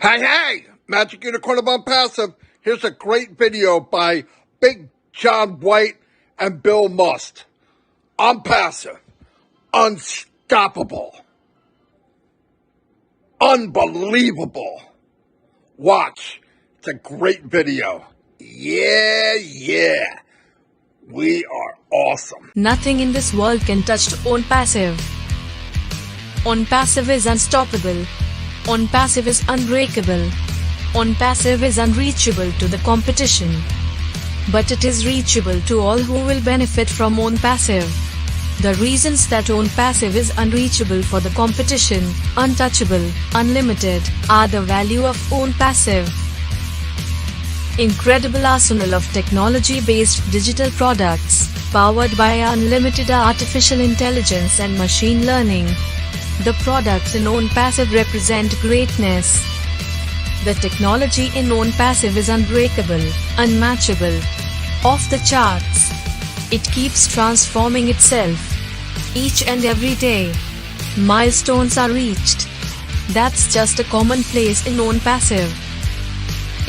Hey, Magic Unicorn of Unpassive. Here's a great video by Big John White and Bill Must. Unpassive. Unstoppable. Unbelievable. Watch. It's a great video. Yeah. We are awesome. Nothing in this world can touch ONPASSIVE. ONPASSIVE is unstoppable. ONPASSIVE is unbreakable. ONPASSIVE is unreachable to the competition. But it is reachable to all who will benefit from ONPASSIVE. The reasons that ONPASSIVE is unreachable for the competition, untouchable, unlimited, are the value of ONPASSIVE. Incredible arsenal of technology-based digital products, powered by unlimited artificial intelligence and machine learning. The products in ONPASSIVE represent greatness. The technology in ONPASSIVE is unbreakable, unmatchable, off the charts. It keeps transforming itself. Each and every day, milestones are reached. That's just a commonplace in ONPASSIVE.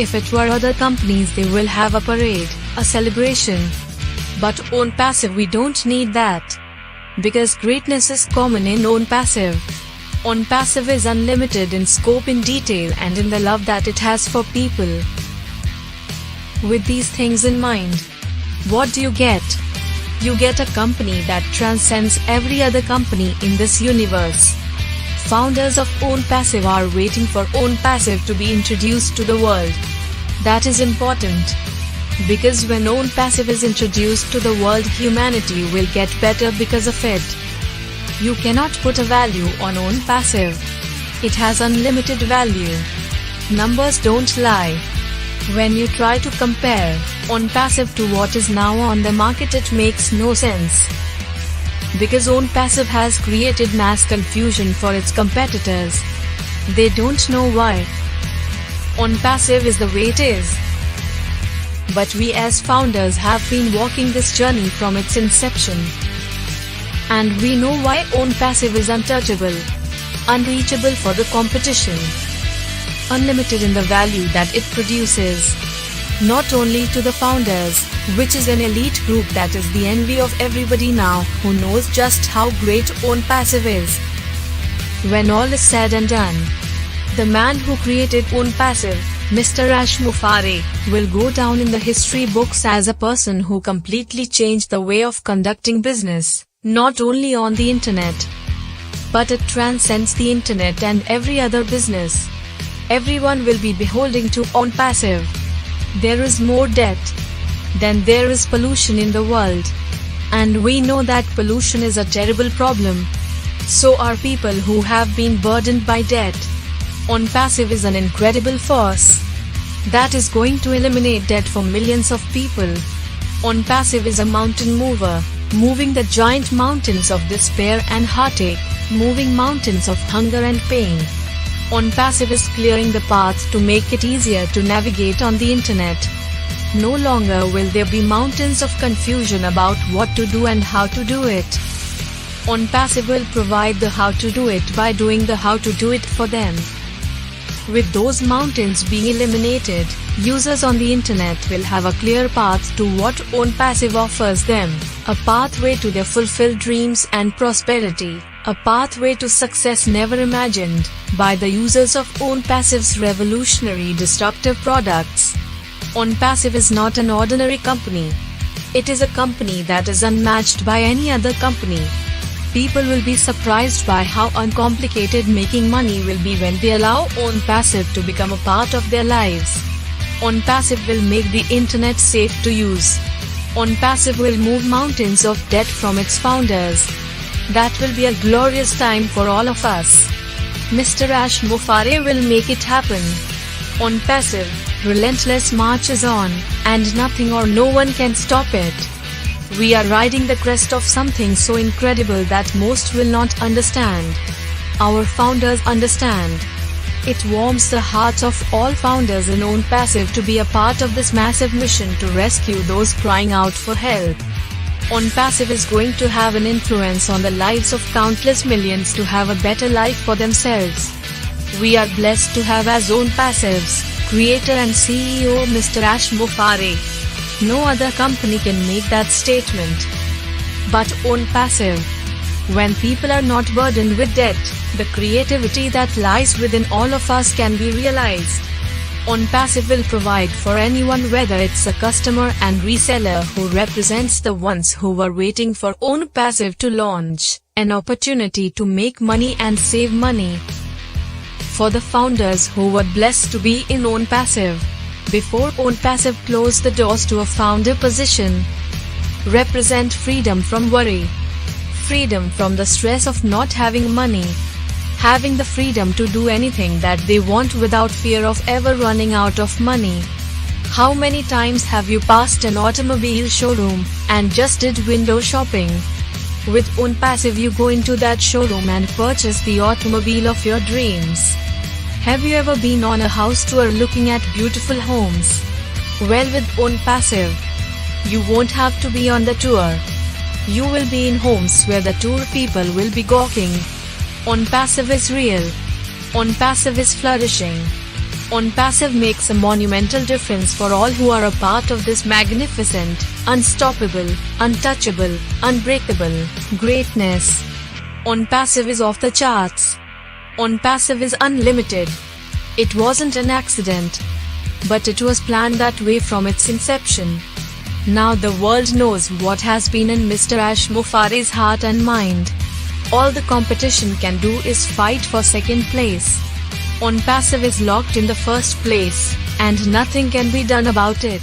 If it were other companies, they will have a parade, a celebration. But ONPASSIVE, we don't need that. Because greatness is common in ONPASSIVE. ONPASSIVE is unlimited in scope, in detail, and in the love that it has for people. With these things in mind, what do you get? You get a company that transcends every other company in this universe. Founders of ONPASSIVE are waiting for ONPASSIVE to be introduced to the world. That is important. Because when ONPASSIVE is introduced to the world, humanity will get better because of it. You cannot put a value on ONPASSIVE. It has unlimited value. Numbers don't lie. When you try to compare ONPASSIVE to what is now on the market, it makes no sense. Because ONPASSIVE has created mass confusion for its competitors. They don't know why. ONPASSIVE is the way it is. But we as founders have been walking this journey from its inception. And we know why ONPASSIVE is untouchable, unreachable for the competition, unlimited in the value that it produces. Not only to the founders, which is an elite group that is the envy of everybody now, who knows just how great ONPASSIVE is. When all is said and done, the man who created ONPASSIVE, Mr. ASHMUFAREH, will go down in the history books as a person who completely changed the way of conducting business, not only on the internet, but it transcends the internet and every other business. Everyone will be beholding to ONPASSIVE. There is more debt than there is pollution in the world. And we know that pollution is a terrible problem. So are people who have been burdened by debt. ONPASSIVE is an incredible force that is going to eliminate debt for millions of people. ONPASSIVE is a mountain mover, moving the giant mountains of despair and heartache, moving mountains of hunger and pain. ONPASSIVE is clearing the path to make it easier to navigate on the internet. No longer will there be mountains of confusion about what to do and how to do it. ONPASSIVE will provide the how to do it by doing the how to do it for them. With those mountains being eliminated, users on the internet will have a clear path to what ONPASSIVE offers them, a pathway to their fulfilled dreams and prosperity, a pathway to success never imagined by the users of ONPASSIVE's revolutionary disruptive products. ONPASSIVE is not an ordinary company. It is a company that is unmatched by any other company. People will be surprised by how uncomplicated making money will be when they allow ONPASSIVE to become a part of their lives. ONPASSIVE will make the internet safe to use. ONPASSIVE will move mountains of debt from its founders. That will be a glorious time for all of us. Mr. ASHMUFAREH will make it happen. ONPASSIVE, relentless march is on, and nothing or no one can stop it. We are riding the crest of something so incredible that most will not understand. Our founders understand. It warms the hearts of all founders in ONPASSIVE to be a part of this massive mission to rescue those crying out for help. ONPASSIVE is going to have an influence on the lives of countless millions to have a better life for themselves. We are blessed to have as ONPASSIVE's creator and CEO Mr. ASHMUFAREH. No other company can make that statement. But ONPASSIVE. When people are not burdened with debt, the creativity that lies within all of us can be realized. ONPASSIVE will provide for anyone, whether it's a customer and reseller who represents the ones who were waiting for ONPASSIVE to launch, an opportunity to make money and save money. For the founders who were blessed to be in ONPASSIVE, before ONPASSIVE closed the doors to a founder position, represent freedom from worry, freedom from the stress of not having money, having the freedom to do anything that they want without fear of ever running out of money. How many times have you passed an automobile showroom and just did window shopping? With ONPASSIVE you go into that showroom and purchase the automobile of your dreams. Have you ever been on a house tour looking at beautiful homes? Well, with ONPASSIVE, you won't have to be on the tour. You will be in homes where the tour people will be gawking. ONPASSIVE is real. ONPASSIVE is flourishing. ONPASSIVE makes a monumental difference for all who are a part of this magnificent, unstoppable, untouchable, unbreakable greatness. ONPASSIVE is off the charts. ONPASSIVE is unlimited. It wasn't an accident, but it was planned that way from its inception. Now the world knows what has been in Mr. ASHMUFAREH's heart and mind. All the competition can do is fight for second place. ONPASSIVE is locked in the first place, and nothing can be done about it.